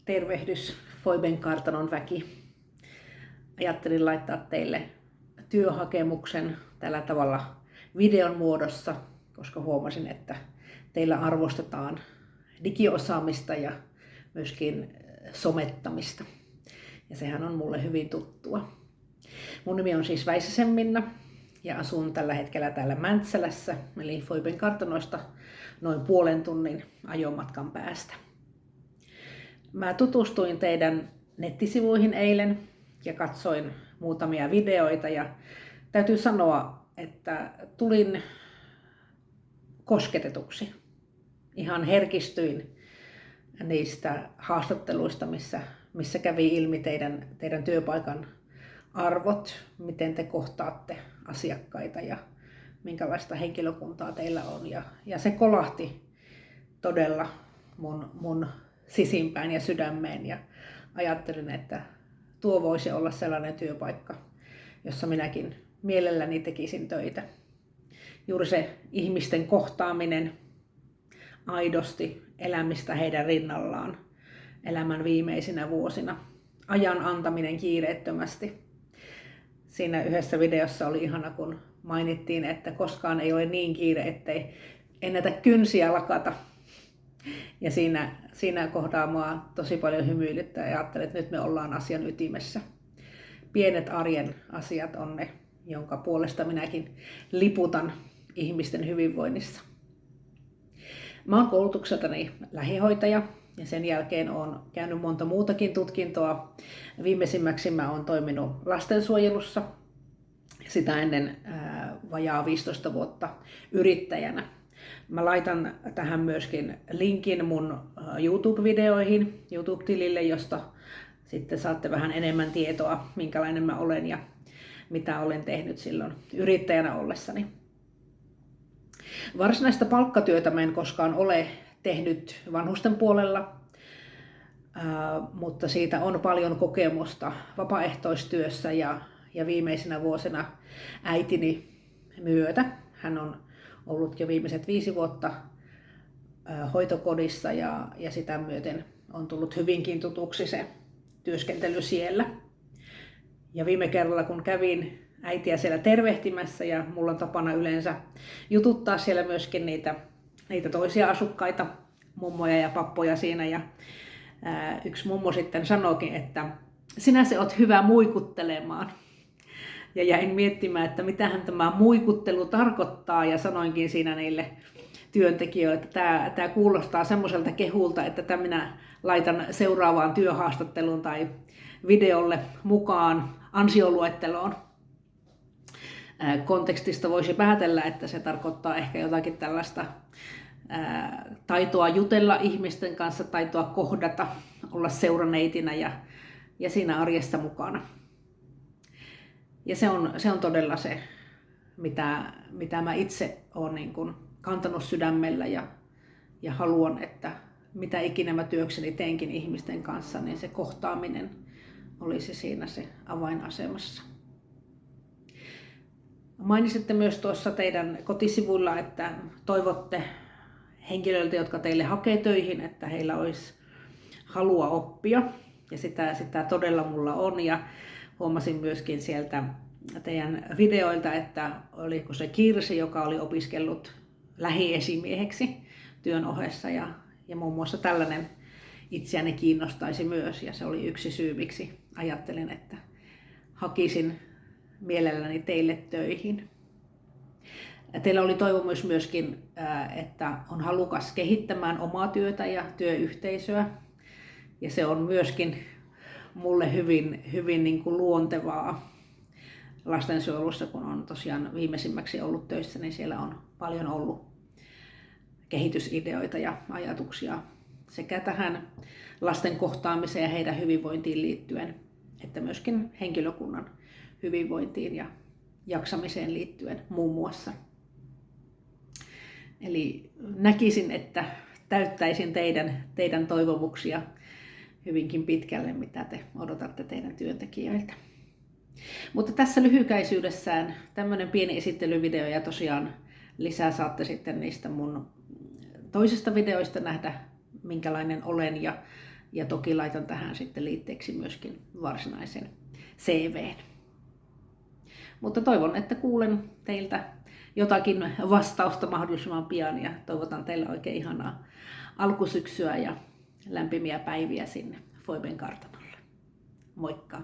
Tervehdys Foiben kartanon väki. Ajattelin laittaa teille työhakemuksen tällä tavalla videon muodossa, koska huomasin, että teillä arvostetaan digiosaamista ja myöskin somettamista. Ja sehän on mulle hyvin tuttua. Mun nimi on siis Väisäsen Minna ja asun tällä hetkellä täällä Mäntsälässä, eli Foiben kartanoista noin puolen tunnin ajomatkan päästä. Mä tutustuin teidän nettisivuihin eilen ja katsoin muutamia videoita ja täytyy sanoa, että tulin kosketetuksi. Ihan herkistyin niistä haastatteluista, missä kävi ilmi teidän työpaikan arvot, miten te kohtaatte asiakkaita ja minkälaista henkilökuntaa teillä on. Ja se kolahti todella mun sisimpään ja sydämeen ja ajattelin, että tuo voisi olla sellainen työpaikka, jossa minäkin mielelläni tekisin töitä. Juuri se ihmisten kohtaaminen, aidosti elämistä heidän rinnallaan elämän viimeisinä vuosina, ajan antaminen kiireettömästi. Siinä yhdessä videossa oli ihana, kun mainittiin, että koskaan ei ole niin kiire, ettei ennätä kynsiä lakata. Ja siinä kohtaa mua tosi paljon hymyilyttää ja ajattelin, että nyt me ollaan asian ytimessä. Pienet arjen asiat on ne, jonka puolesta minäkin liputan ihmisten hyvinvoinnissa. Mä oon koulutukseltani lähihoitaja ja sen jälkeen oon käynyt monta muutakin tutkintoa. Viimeisimmäksi mä oon toiminut lastensuojelussa, sitä ennen vajaa 15 vuotta yrittäjänä. Mä laitan tähän myöskin linkin mun YouTube-videoihin, YouTube-tilille, josta sitten saatte vähän enemmän tietoa, minkälainen mä olen ja mitä olen tehnyt silloin yrittäjänä ollessani. Varsinaista palkkatyötä mä en koskaan ole tehnyt vanhusten puolella, mutta siitä on paljon kokemusta vapaaehtoistyössä ja viimeisinä vuosina äitini myötä. Hän on ollut jo viimeiset 5 vuotta hoitokodissa ja sitä myöten on tullut hyvinkin tutuksi se työskentely siellä. Ja viime kerralla kun kävin äitiä siellä tervehtimässä ja mulla on tapana yleensä jututtaa siellä myöskin niitä toisia asukkaita, mummoja ja pappoja siinä ja yksi mummo sitten sanoikin, että sinä se oot hyvä muikuttelemaan. Ja jäin miettimään, että mitähän tämä muikuttelu tarkoittaa ja sanoinkin siinä niille työntekijöille, että tämä kuulostaa semmoiselta kehulta, että tämä minä laitan seuraavaan työhaastatteluun tai videolle mukaan ansioluetteloon. Kontekstista voisi päätellä, että se tarkoittaa ehkä jotakin tällaista taitoa jutella ihmisten kanssa, taitoa kohdata, olla seuraneitinä ja siinä arjessa mukana. Ja se on todella se, mitä mä itse olen niin kuin kantanut sydämellä ja haluan, että mitä ikinä mä työkseni teenkin ihmisten kanssa, niin se kohtaaminen olisi siinä se avainasemassa. Mainitsitte myös tuossa teidän kotisivuilla, että toivotte henkilöiltä, jotka teille hakee töihin, että heillä olisi halua oppia. Ja sitä todella mulla on. Ja huomasin myöskin sieltä teidän videoilta, että oliko se Kirsi, joka oli opiskellut lähiesimieheksi työn ohessa. Ja muun muassa tällainen itseäni kiinnostaisi myös. Ja se oli yksi syy, miksi ajattelin, että hakisin mielelläni teille töihin. Teillä oli toivomus myöskin, että on halukas kehittämään omaa työtä ja työyhteisöä. Ja se on myöskin mulle hyvin niin kuin luontevaa lastensuojelussa, kun on tosiaan viimeisimmäksi ollut töissä, niin siellä on paljon ollut kehitysideoita ja ajatuksia sekä tähän lasten kohtaamiseen ja heidän hyvinvointiin liittyen, että myöskin henkilökunnan hyvinvointiin ja jaksamiseen liittyen muun muassa. Eli näkisin, että täyttäisin teidän toivomuksia hyvinkin pitkälle, mitä te odotatte teidän työntekijöiltä. Mutta tässä lyhykäisyydessään tämmöinen pieni esittelyvideo ja tosiaan lisää saatte sitten niistä mun toisista videoista nähdä, minkälainen olen Ja toki laitan tähän sitten liitteeksi myöskin varsinaisen CV:n. Mutta toivon, että kuulen teiltä jotakin vastausta mahdollisimman pian ja toivotan teille oikein ihanaa alkusyksyä ja lämpimiä päiviä sinne Foiben kartanolle. Moikka!